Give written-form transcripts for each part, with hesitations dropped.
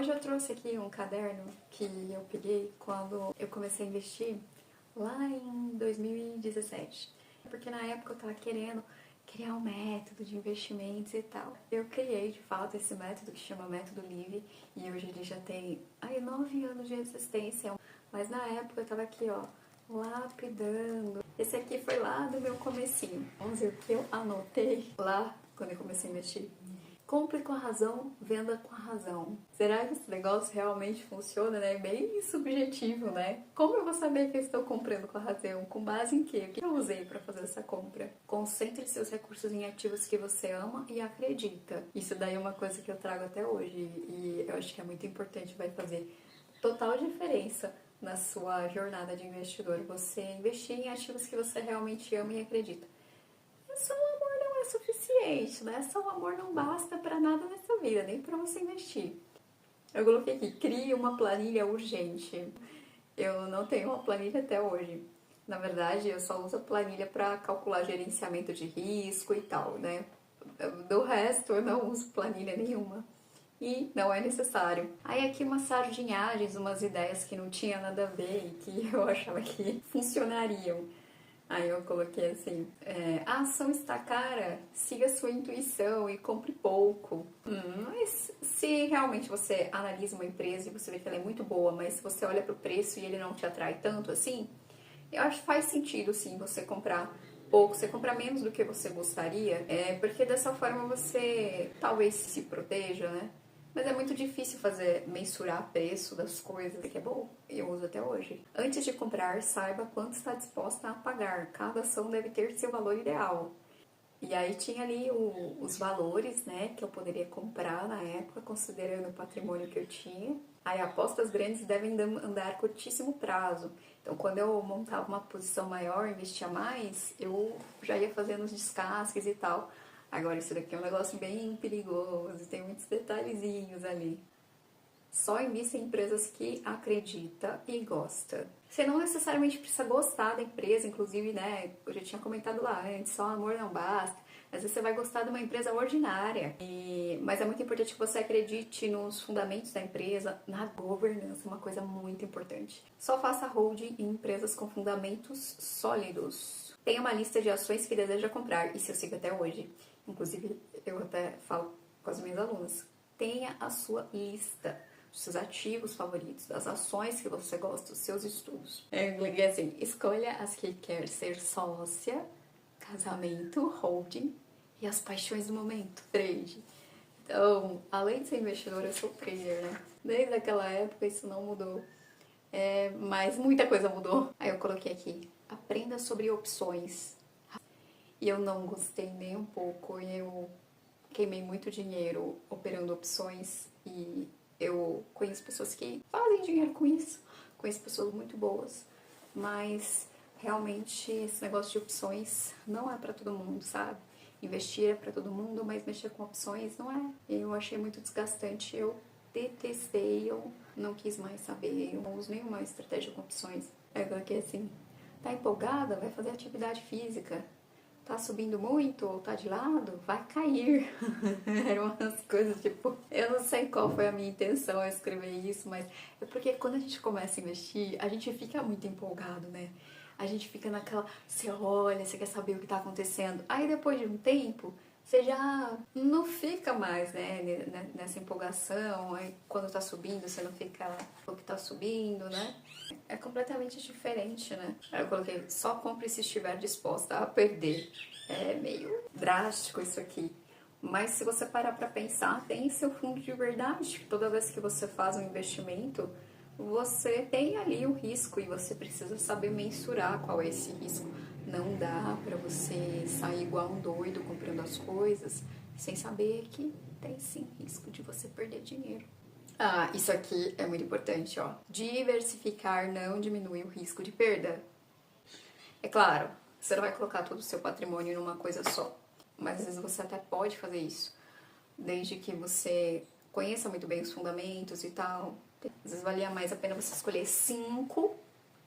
Hoje eu trouxe aqui um caderno que eu peguei quando eu comecei a investir lá em 2017. Porque na época eu tava querendo criar um método de investimentos e tal. Eu criei de fato esse método que chama Método Live e hoje ele já tem 9 anos de existência. Mas na época eu tava aqui, ó, lapidando. Esse aqui foi lá do meu comecinho. Vamos ver o que eu anotei lá quando eu comecei a investir. Compre com a razão, venda com a razão. Será que esse negócio realmente funciona, né? Bem subjetivo, né? Como eu vou saber que eu estou comprando com a razão? Com base em quê? O que eu usei para fazer essa compra? Concentre seus recursos em ativos que você ama e acredita. Isso daí é uma coisa que eu trago até hoje e eu acho que é muito importante, vai fazer total diferença na sua jornada de investidor. Você investir em ativos que você realmente ama e acredita. Só o amor não é suficiente, né? Só o amor não basta para nada nessa vida, nem para você investir. Eu coloquei aqui, crie uma planilha urgente. Eu não tenho uma planilha até hoje. Na verdade, eu só uso a planilha para calcular gerenciamento de risco e tal, né? Do resto, eu não uso planilha nenhuma. E não é necessário. Aí aqui umas sardinhagens, umas ideias que não tinha nada a ver e que eu achava que funcionariam. Aí eu coloquei assim, a ação está cara, siga sua intuição e compre pouco. Mas se realmente você analisa uma empresa e você vê que ela é muito boa, mas se você olha para o preço e ele não te atrai tanto assim, eu acho que faz sentido sim você comprar pouco, você comprar menos do que você gostaria, porque dessa forma você talvez se proteja, né? Mas é muito difícil mensurar preço das coisas, que é bom, eu uso até hoje. Antes de comprar, saiba quanto está disposta a pagar. Cada ação deve ter seu valor ideal. E aí tinha ali os valores, né, que eu poderia comprar na época, considerando o patrimônio que eu tinha. Aí apostas grandes devem andar a curtíssimo prazo. Então, quando eu montava uma posição maior, investia mais, eu já ia fazendo os descasques e tal. Agora, isso daqui é um negócio bem perigoso, tem muitos detalhezinhos ali. Só invista em empresas que acredita e gosta. Você não necessariamente precisa gostar da empresa, inclusive, né? Eu já tinha comentado lá antes, só amor não basta. Às vezes você vai gostar de uma empresa ordinária. Mas é muito importante que você acredite nos fundamentos da empresa, na governança, uma coisa muito importante. Só faça holding em empresas com fundamentos sólidos. Tenha uma lista de ações que deseja comprar, isso eu sigo até hoje. Inclusive, eu até falo com as minhas alunas. Tenha a sua lista dos seus ativos favoritos, das ações que você gosta, dos seus estudos. Eu assim, escolha as que quer ser sócia, casamento, holding e as paixões do momento, trade. Então, além de ser investidora, eu sou trader, né? Desde aquela época isso não mudou. Mas muita coisa mudou. Aí eu coloquei aqui, aprenda sobre opções. E eu não gostei nem um pouco, eu queimei muito dinheiro operando opções e eu conheço pessoas que fazem dinheiro com isso, conheço pessoas muito boas, mas realmente esse negócio de opções não é pra todo mundo, sabe? Investir é pra todo mundo, mas mexer com opções não é. Eu achei muito desgastante, eu detestei, eu não quis mais saber, eu não uso nenhuma estratégia com opções. Aí eu coloquei assim, tá empolgada? Vai fazer atividade física. Tá subindo muito ou tá de lado, vai cair. Eram umas coisas tipo, eu não sei qual foi a minha intenção ao escrever isso, mas é porque quando a gente começa a investir, a gente fica muito empolgado, né? A gente fica naquela, você olha, você quer saber o que tá acontecendo. Aí depois de um tempo, você já não fica mais, né, nessa empolgação. Aí quando tá subindo, você não fica o que tá subindo, né? É completamente diferente, né? Aí eu coloquei, só compre se estiver disposta a perder. É meio drástico isso aqui. Mas se você parar pra pensar, tem seu fundo de verdade. Toda vez que você faz um investimento, você tem ali o risco e você precisa saber mensurar qual é esse risco. Não dá pra você sair igual um doido comprando as coisas sem saber que tem sim risco de você perder dinheiro. Ah, isso aqui é muito importante, ó. Diversificar não diminui o risco de perda. É claro, você não vai colocar todo o seu patrimônio numa coisa só, mas às vezes você até pode fazer isso, desde que você conheça muito bem os fundamentos e tal. Às vezes valia mais a pena você escolher 5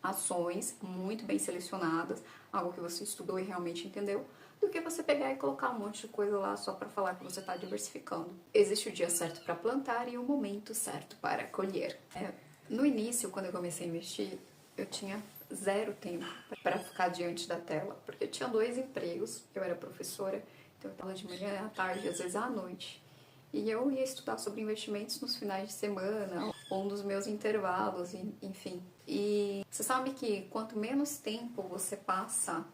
ações muito bem selecionadas, algo que você estudou e realmente entendeu, do que você pegar e colocar um monte de coisa lá só para falar que você está diversificando. Existe o dia certo para plantar e o momento certo para colher. No início, quando eu comecei a investir, eu tinha zero tempo para ficar diante da tela, porque eu tinha 2 empregos, eu era professora, então eu estava de manhã, à tarde, às vezes à noite. E eu ia estudar sobre investimentos nos finais de semana, ou nos meus intervalos, enfim. E você sabe que quanto menos tempo você passa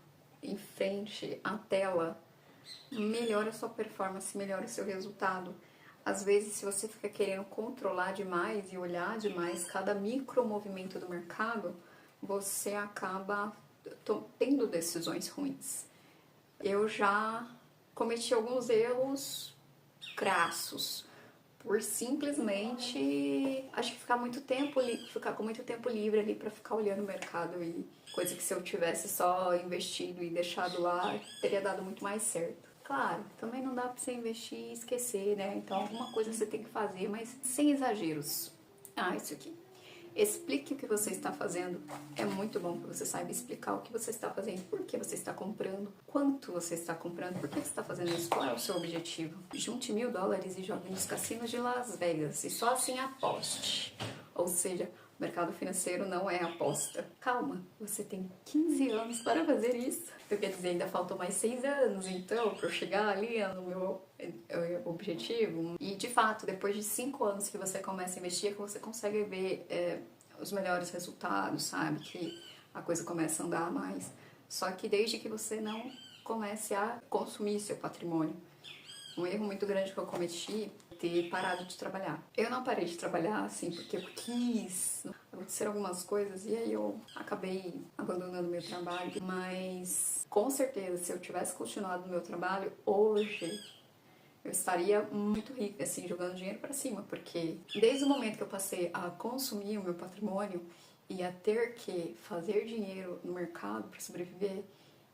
em frente à tela, melhora a sua performance, melhora o seu resultado. Às vezes, se você fica querendo controlar demais e olhar demais cada micro movimento do mercado, você acaba tendo decisões ruins. Eu já cometi alguns erros crassos por simplesmente acho que ficar com muito tempo livre ali para ficar olhando o mercado, e coisa que se eu tivesse só investido e deixado lá teria dado muito mais certo. Claro, também não dá para você investir e esquecer, né? Então alguma coisa você tem que fazer, mas sem exageros. Isso aqui. Explique o que você está fazendo. É muito bom que você saiba explicar o que você está fazendo, por que você está comprando, quanto você está comprando, por que você está fazendo isso, qual é o seu objetivo. Junte $1000 e jogue nos cassinos de Las Vegas e só assim aposte. Ou seja, o mercado financeiro não é aposta. Calma, você tem 15 anos para fazer isso. Então, quer dizer, ainda faltam mais 6 anos, então, para eu chegar ali no meu objetivo. E, de fato, depois de 5 anos que você começa a investir, você consegue ver os melhores resultados, sabe? Que a coisa começa a andar mais. Só que desde que você não comece a consumir seu patrimônio. Um erro muito grande que eu cometi é ter parado de trabalhar. Eu não parei de trabalhar, assim, porque eu quis. Aconteceram algumas coisas e aí eu acabei abandonando meu trabalho. Mas, com certeza, se eu tivesse continuado no meu trabalho, hoje eu estaria muito rica, assim, jogando dinheiro para cima. Porque desde o momento que eu passei a consumir o meu patrimônio e a ter que fazer dinheiro no mercado para sobreviver,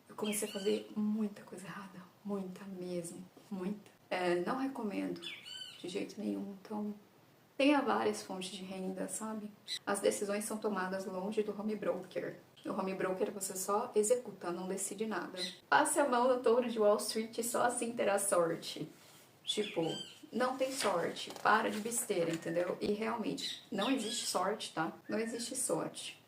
eu comecei a fazer muita coisa errada. Muita mesmo. Muita. Não recomendo de jeito nenhum. Então, tenha várias fontes de renda, sabe? As decisões são tomadas longe do home broker. No home broker você só executa, não decide nada. Passe a mão no touro de Wall Street e só assim terá sorte. Tipo, não tem sorte, para de besteira, entendeu? E realmente, não existe sorte, tá? Não existe sorte.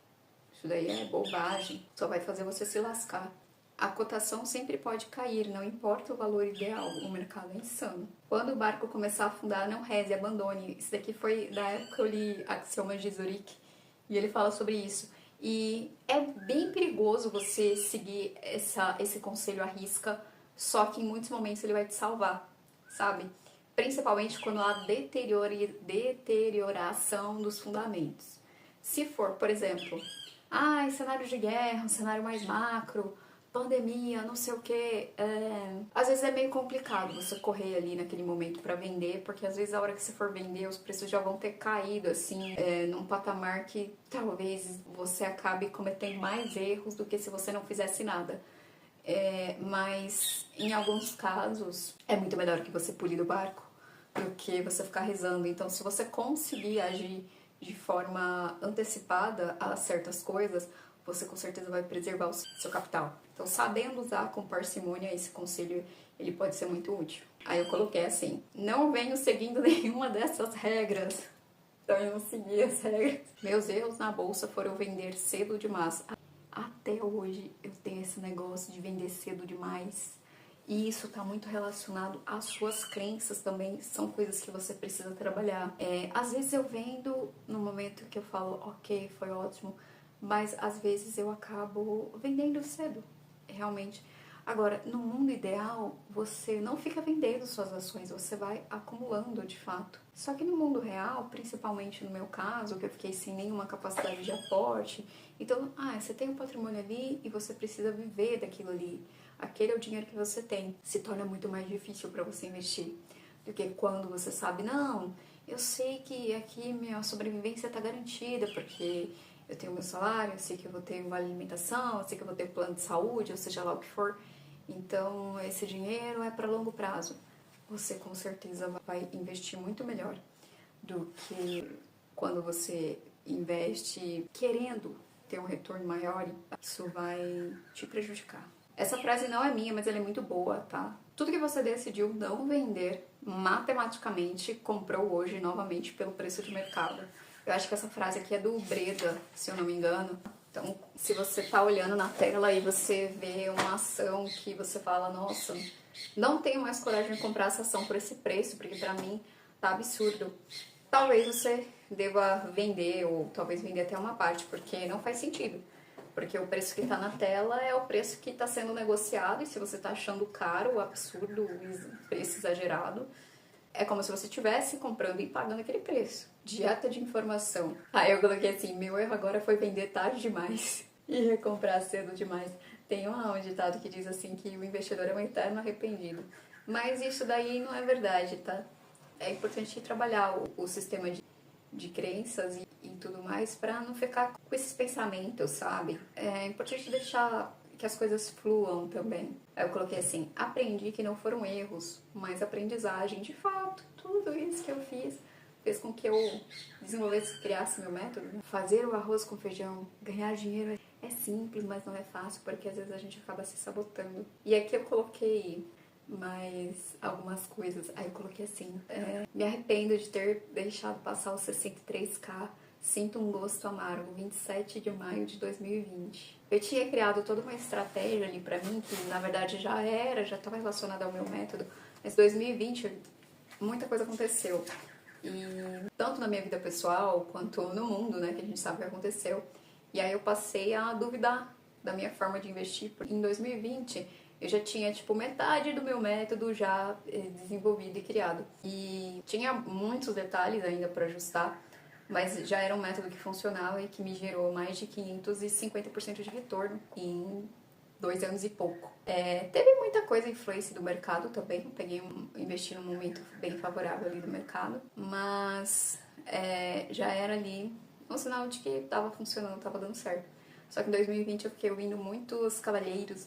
Isso daí é bobagem, só vai fazer você se lascar. A cotação sempre pode cair, não importa o valor ideal, o mercado é insano. Quando o barco começar a afundar, não reze, abandone. Isso daqui foi da época que eu li Axiomas de Zurich, e ele fala sobre isso. E é bem perigoso você seguir esse conselho à risca, só que em muitos momentos ele vai te salvar, sabe? Principalmente quando há deterioração dos fundamentos. Se for, por exemplo, cenário de guerra, um cenário mais macro, pandemia, não sei o que. Às vezes é meio complicado você correr ali naquele momento para vender, porque às vezes a hora que você for vender os preços já vão ter caído assim, num patamar que talvez você acabe cometendo mais erros do que se você não fizesse nada. Mas em alguns casos é muito melhor que você pule do barco do que você ficar rezando. Então, se você conseguir agir de forma antecipada a certas coisas, você com certeza vai preservar o seu capital. Então, sabendo usar com parcimônia, esse conselho ele pode ser muito útil. Aí eu coloquei assim: não venho seguindo nenhuma dessas regras. Então eu não segui as regras. Meus erros na bolsa foram vender cedo demais. Até hoje eu tenho esse negócio de vender cedo demais. E isso está muito relacionado às suas crenças também, são coisas que você precisa trabalhar. Às vezes eu vendo no momento que eu falo, ok, foi ótimo, mas às vezes eu acabo vendendo cedo, realmente. Agora, no mundo ideal, você não fica vendendo suas ações, você vai acumulando de fato. Só que no mundo real, principalmente no meu caso, que eu fiquei sem nenhuma capacidade de aporte, então, você tem um patrimônio ali e você precisa viver daquilo ali. Aquele é o dinheiro que você tem. Se torna muito mais difícil para você investir do que quando você sabe, não, eu sei que aqui minha sobrevivência está garantida, porque eu tenho meu salário, eu sei que eu vou ter uma alimentação, eu sei que eu vou ter um plano de saúde, ou seja lá o que for. Então, esse dinheiro é para longo prazo. Você com certeza vai investir muito melhor do que quando você investe querendo ter um retorno maior, e isso vai te prejudicar. Essa frase não é minha, mas ela é muito boa, tá? Tudo que você decidiu não vender, matematicamente comprou hoje novamente pelo preço de mercado. Eu acho que essa frase aqui é do Breda, se eu não me engano. Então, se você tá olhando na tela e você vê uma ação que você fala, nossa, não tenho mais coragem de comprar essa ação por esse preço, porque pra mim tá absurdo. Talvez você deva vender, ou talvez vender até uma parte, porque não faz sentido. Porque o preço que está na tela é o preço que está sendo negociado, e se você está achando caro, absurdo, preço exagerado, é como se você estivesse comprando e pagando aquele preço. Dieta de informação. Aí eu coloquei assim, meu erro agora foi vender tarde demais e recomprar cedo demais. Tem um ditado que diz assim que o investidor é um eterno arrependido. Mas isso daí não é verdade, tá? É importante trabalhar o sistema de crenças e tudo mais para não ficar com esses pensamentos, sabe? É importante deixar que as coisas fluam também. Aí eu coloquei assim, aprendi que não foram erros, mas aprendizagem. De fato, tudo isso que eu fiz fez com que eu desenvolvesse, criasse meu método. Fazer o arroz com feijão, ganhar dinheiro é simples, mas não é fácil, porque às vezes a gente acaba se sabotando. E aqui eu coloquei mais algumas coisas. Aí eu coloquei assim, me arrependo de ter deixado passar os 63K. Sinto um gosto amargo, 27 de maio de 2020. Eu tinha criado toda uma estratégia ali pra mim, que na verdade já estava relacionada ao meu método, mas 2020 muita coisa aconteceu. E tanto na minha vida pessoal quanto no mundo, né, que a gente sabe o que aconteceu. E aí eu passei a duvidar da minha forma de investir. Em 2020 eu já tinha tipo metade do meu método já desenvolvido e criado. E tinha muitos detalhes ainda para ajustar, mas já era um método que funcionava e que me gerou mais de 550% de retorno em 2 anos e pouco. Teve muita coisa influência do mercado também, investi num momento bem favorável ali do mercado, mas já era ali um sinal de que estava funcionando, estava dando certo. Só que em 2020 eu fiquei ouvindo muitos cavalheiros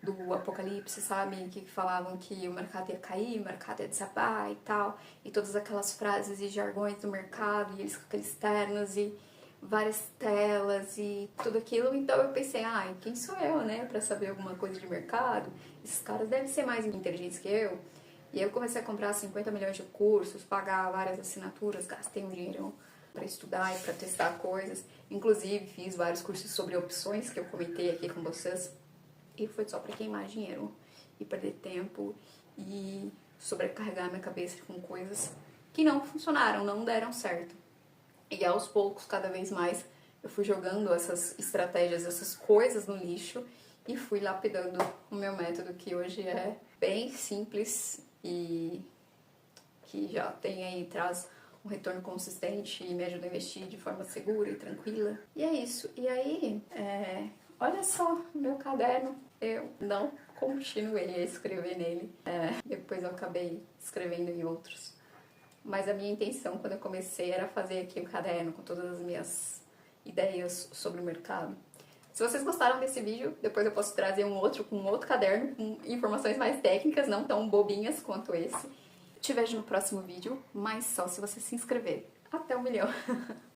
do apocalipse, sabe? Que falavam que o mercado ia cair, o mercado ia desabar e tal. E todas aquelas frases e jargões do mercado, e eles com aqueles ternos e várias telas e tudo aquilo. Então eu pensei, quem sou eu, né? Pra saber alguma coisa de mercado? Esses caras devem ser mais inteligentes que eu. E aí eu comecei a comprar 50 milhões de cursos, pagar várias assinaturas, gastei um dinheiro para estudar e para testar coisas. Inclusive fiz vários cursos sobre opções que eu comentei aqui com vocês. E foi só para queimar dinheiro e perder tempo e sobrecarregar minha cabeça com coisas que não funcionaram, não deram certo. E aos poucos, cada vez mais, eu fui jogando essas estratégias, essas coisas no lixo e fui lapidando o meu método, que hoje é bem simples e que já tem aí, traz um retorno consistente e me ajuda a investir de forma segura e tranquila. E é isso. E aí, olha só, meu caderno, eu não continuei a escrever nele. Depois eu acabei escrevendo em outros. Mas a minha intenção quando eu comecei era fazer aqui um caderno com todas as minhas ideias sobre o mercado. Se vocês gostaram desse vídeo, depois eu posso trazer um outro com um outro caderno com informações mais técnicas, não tão bobinhas quanto esse. Te vejo no próximo vídeo, mas só se você se inscrever. Até 1 milhão!